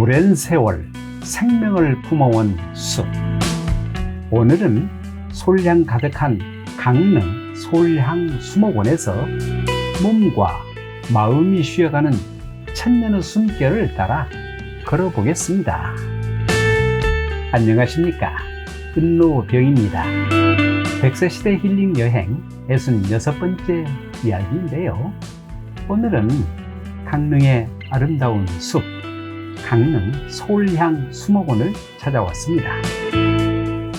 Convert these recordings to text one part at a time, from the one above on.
오랜 세월 생명을 품어온 숲. 오늘은 솔향 가득한 강릉 솔향 수목원에서 몸과 마음이 쉬어가는 천년의 숨결을 따라 걸어보겠습니다. 안녕하십니까, 은로병입니다. 백세시대 힐링 여행 66번째 이야기인데요. 오늘은 강릉의 아름다운 숲, 강릉 솔향 수목원을 찾아왔습니다.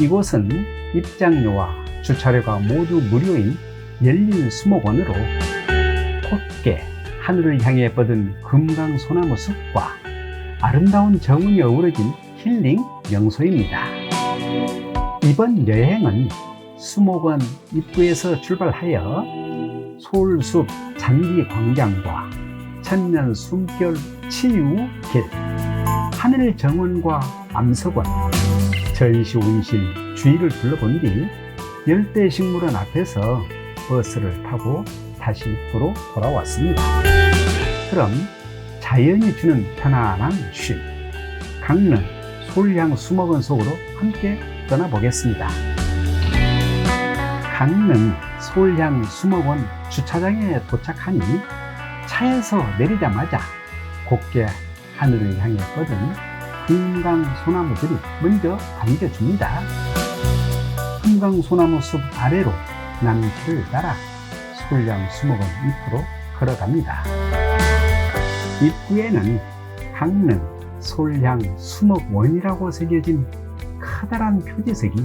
이곳은 입장료와 주차료가 모두 무료인 열린 수목원으로 곧게 하늘을 향해 뻗은 금강소나무 숲과 아름다운 정원이 어우러진 힐링 명소입니다. 이번 여행은 수목원 입구에서 출발하여 솔숲 잔디광장과 천년 숨결 치유길, 하늘 정원과 암석원, 전시온실 주위를 둘러본 뒤 열대식물원 앞에서 버스를 타고 다시 입구로 돌아왔습니다. 그럼 자연이 주는 편안한 쉼, 강릉 솔향 수목원 속으로 함께 떠나보겠습니다. 강릉 솔향 수목원 주차장에 도착하니 차에서 내리자마자 곱게 하늘을 향해 뻗은 금강소나무들이 먼저 반겨줍니다. 금강소나무 숲 아래로 남길을 따라 솔향 수목원 입구로 걸어갑니다. 입구에는 강릉 솔향 수목원이라고 새겨진 커다란 표지석이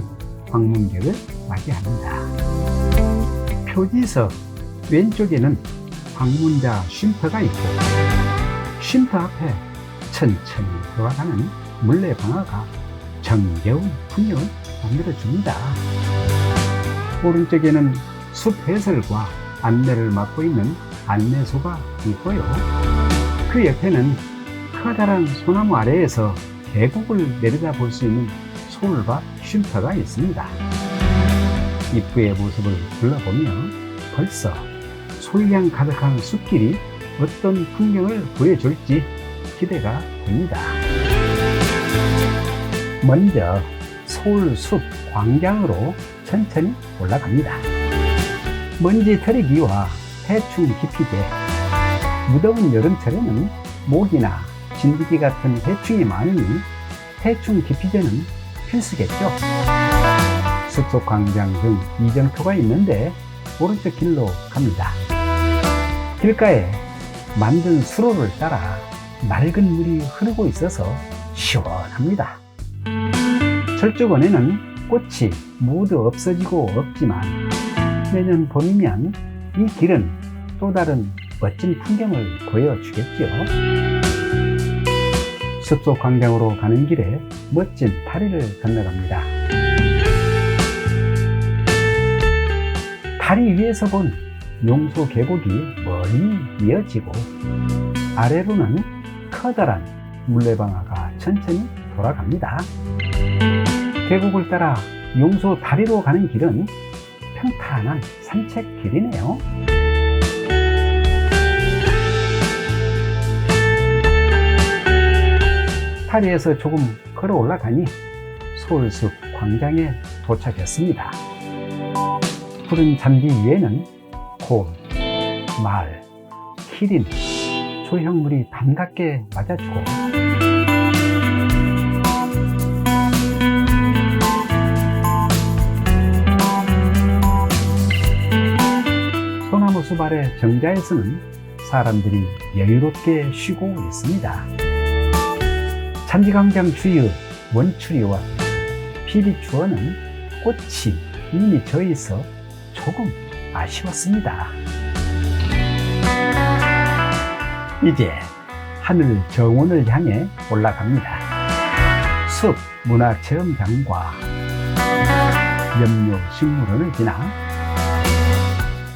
방문객을 맞이합니다. 표지석 왼쪽에는 방문자 쉼터가 있고, 쉼터 앞에 천천히 돌아가는 물레방아가 정겨운 풍경을 만들어줍니다. 오른쪽에는 숲 해설과 안내를 맡고 있는 안내소가 있고요. 그 옆에는 커다란 소나무 아래에서 계곡을 내려다볼 수 있는 솔밭 쉼터가 있습니다. 입구의 모습을 둘러보며 벌써 솔향 가득한 숲길이 어떤 풍경을 보여줄지 기대가 됩니다. 먼저 솔숲 광장으로 천천히 올라갑니다. 먼지 털이기와 해충 기피제, 무더운 여름철에는 모기나 진드기 같은 해충이 많으니 해충 기피제는 필수겠죠. 숲속 광장 등 이정표가 있는데 오른쪽 길로 갑니다. 길가에 만든 수로를 따라 맑은 물이 흐르고 있어서 시원합니다. 철쭉원에는 꽃이 모두 없어지고 없지만 내년 봄이면 이 길은 또 다른 멋진 풍경을 보여주겠죠. 숲속 광장으로 가는 길에 멋진 다리를 건너갑니다. 다리 위에서 본 용소 계곡이 멀리 이어지고 아래로는 커다란 물레방아가 천천히 돌아갑니다. 계곡을 따라 용소 다리로 가는 길은 평탄한 산책길이네요. 다리에서 조금 걸어 올라가니 솔숲 광장에 도착했습니다. 푸른 잔디 위에는 곰, 말, 키린, 조형물이 반갑게 맞아주고 소나무 숲 아래 정자에서는 사람들이 여유롭게 쉬고 있습니다. 잔디광장 주위의 원추리와 피비추어는 꽃이 이미 져 있어 조금 아쉬웠습니다. 이제 하늘 정원을 향해 올라갑니다. 숲 문화체험장과 염료식물원을 지나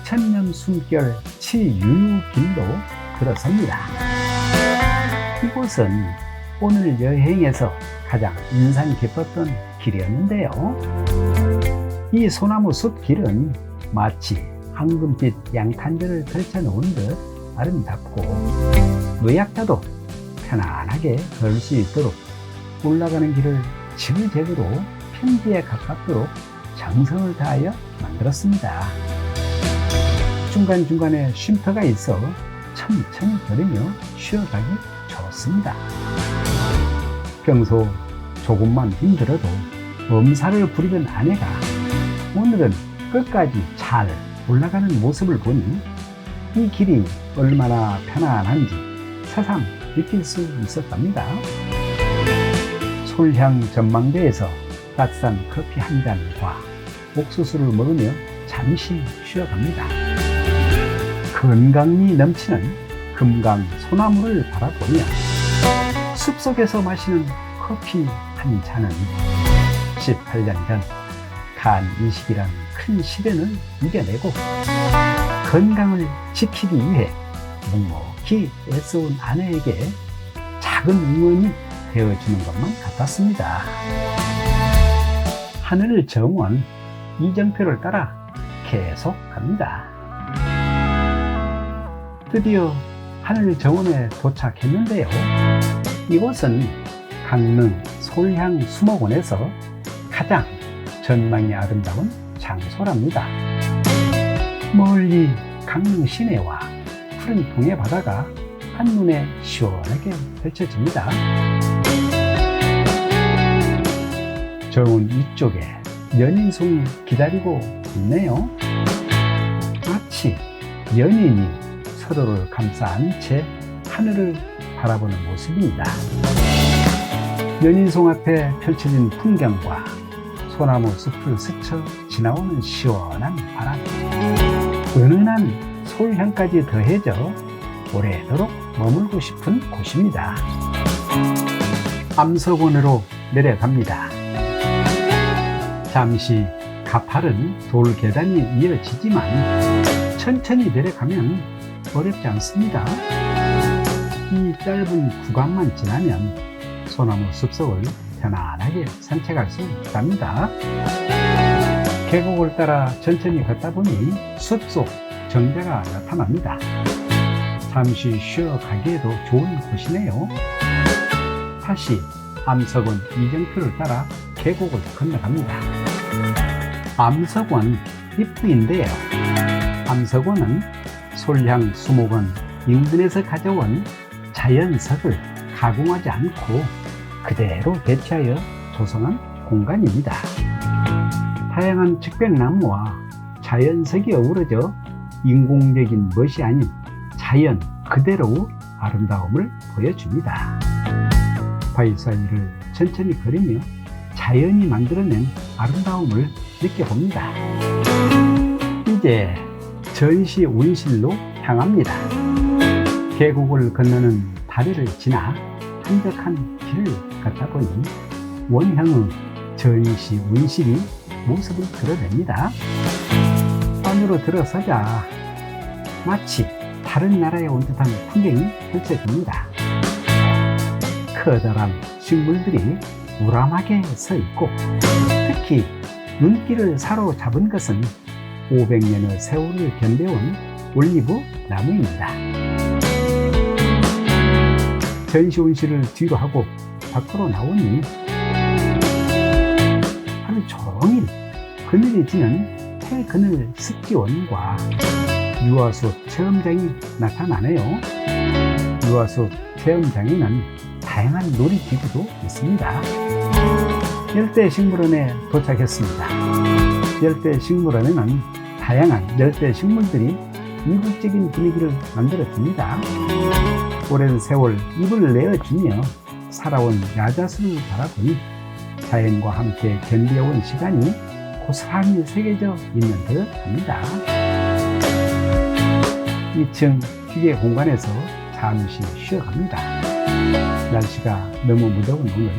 천년 숨결 치유길로 들어섭니다. 이곳은 오늘 여행에서 가장 인상 깊었던 길이었는데요. 이 소나무 숲 길은 마치 황금빛 양탄자를 펼쳐놓은 듯 아름답고 노약자도 편안하게 걸 수 있도록 올라가는 길을 지그재그로 평지에 가깝도록 정성을 다하여 만들었습니다. 중간중간에 쉼터가 있어 천천히 걸으며 쉬어가기 좋습니다. 평소 조금만 힘들어도 엄살을 부리던 아내가 오늘은 끝까지 잘 올라가는 모습을 보니 이 길이 얼마나 편안한지 새삼 느낄 수 있었답니다. 솔향 전망대에서 따뜻한 커피 한 잔과 옥수수를 먹으며 잠시 쉬어갑니다. 건강미 넘치는 금강 소나무를 바라보며 숲속에서 마시는 커피 한 잔은 18년 전 간 이식이란 큰 시련을 이겨내고 건강을 지키기 위해 묵묵히 애써온 아내에게 작은 응원이 되어주는 것만 같았습니다. 하늘 정원 이정표를 따라 계속 갑니다. 드디어 하늘 정원에 도착했는데요. 이곳은 강릉 솔향 수목원에서 가장 전망이 아름다운 장소랍니다. 멀리 강릉 시내와 푸른 동해 바다가 한눈에 시원하게 펼쳐집니다. 정원 위쪽에 연인송이 기다리고 있네요. 마치 연인이 서로를 감싸 안은 채 하늘을 바라보는 모습입니다. 연인송 앞에 펼쳐진 풍경과 소나무 숲을 스쳐 지나오는 시원한 바람, 은은한 솔향까지 더해져 오래도록 머물고 싶은 곳입니다. 암석원으로 내려갑니다. 잠시 가파른 돌 계단이 이어지지만 천천히 내려가면 어렵지 않습니다. 이 짧은 구간만 지나면 소나무 숲속을 편안하게 산책할 수 있답니다. 계곡을 따라 천천히 걷다 보니 숲속 정자가 나타납니다. 잠시 쉬어가기에도 좋은 곳이네요. 다시 암석원 이정표를 따라 계곡을 건너갑니다. 암석원 입구인데요. 암석원은 솔향 수목원 인근에서 가져온 자연석을 가공하지 않고 그대로 배치하여 조성한 공간입니다. 다양한 측백나무와 자연석이 어우러져 인공적인 멋이 아닌 자연 그대로의 아름다움을 보여줍니다. 바위 사이를 천천히 걸으며 자연이 만들어낸 아름다움을 느껴봅니다. 이제 전시 온실로 향합니다. 계곡을 건너는 다리를 지나 한적한 길을 걷다 보니 원형의 전시 온실이 모습을 드러냅니다. 안으로 들어서자 마치 다른 나라에 온 듯한 풍경이 펼쳐집니다. 커다란 식물들이 우람하게 서 있고 특히 눈길을 사로잡은 것은 500년의 세월을 견뎌온 올리브 나무입니다. 전시 온실을 뒤로 하고 밖으로 나오니 하루 종일 그늘이 지는 해그늘 습지원과 유아숲 체험장이 나타나네요. 유아숲 체험장에는 다양한 놀이기구도 있습니다. 열대식물원에 도착했습니다. 열대식물원에는 다양한 열대식물들이 이국적인 분위기를 만들어줍니다. 오랜 세월 입을 내어주며 살아온 야자수를 바라보니 자연과 함께 견뎌온 시간이 고스란히 새겨져 있는 듯 합니다. 2층 휴게 공간에서 잠시 쉬어갑니다. 날씨가 너무 무더운 오늘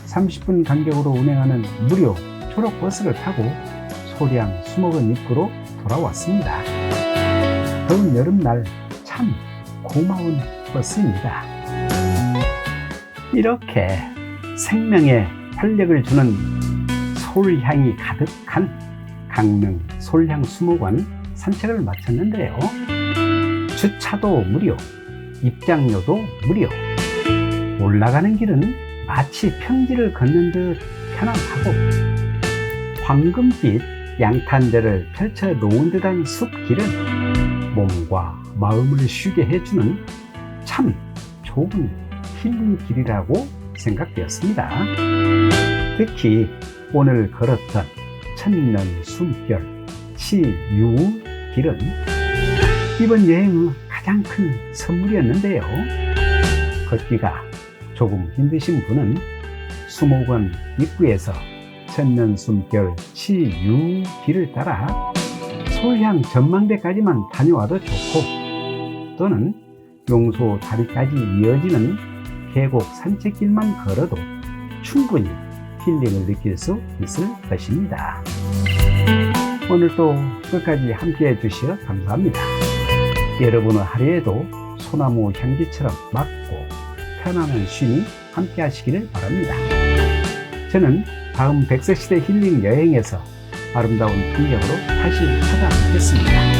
30분 간격으로 운행하는 무료 초록버스를 타고 솔향 수목원 입구로 돌아왔습니다. 더운 여름날 참 고마운 버스입니다. 이렇게 생명에 활력을 주는 솔향이 가득한 강릉 솔향 수목원 산책을 마쳤는데요. 주차도 무료, 입장료도 무료, 올라가는 길은 마치 평지를 걷는 듯 편안하고 황금빛 양탄자를 펼쳐 놓은 듯한 숲길은 몸과 마음을 쉬게 해주는 참 좋은 힐링 길이라고 생각되었습니다. 특히 오늘 걸었던 천년 숨결 치유길은 이번 여행의 가장 큰 선물이었는데요. 걷기가 조금 힘드신 분은 수목원 입구에서 천년 숨결 치유길을 따라 서울향 전망대까지만 다녀와도 좋고, 또는 용소 다리까지 이어지는 계곡 산책길만 걸어도 충분히 힐링을 느낄 수 있을 것입니다. 오늘도 끝까지 함께 해주셔 감사합니다. 여러분의 하루에도 소나무 향기처럼 맑고 편안한 쉼이 함께 하시기를 바랍니다. 저는 다음 백석시대 힐링 여행에서 아름다운 풍경으로 다시 찾아뵙겠습니다.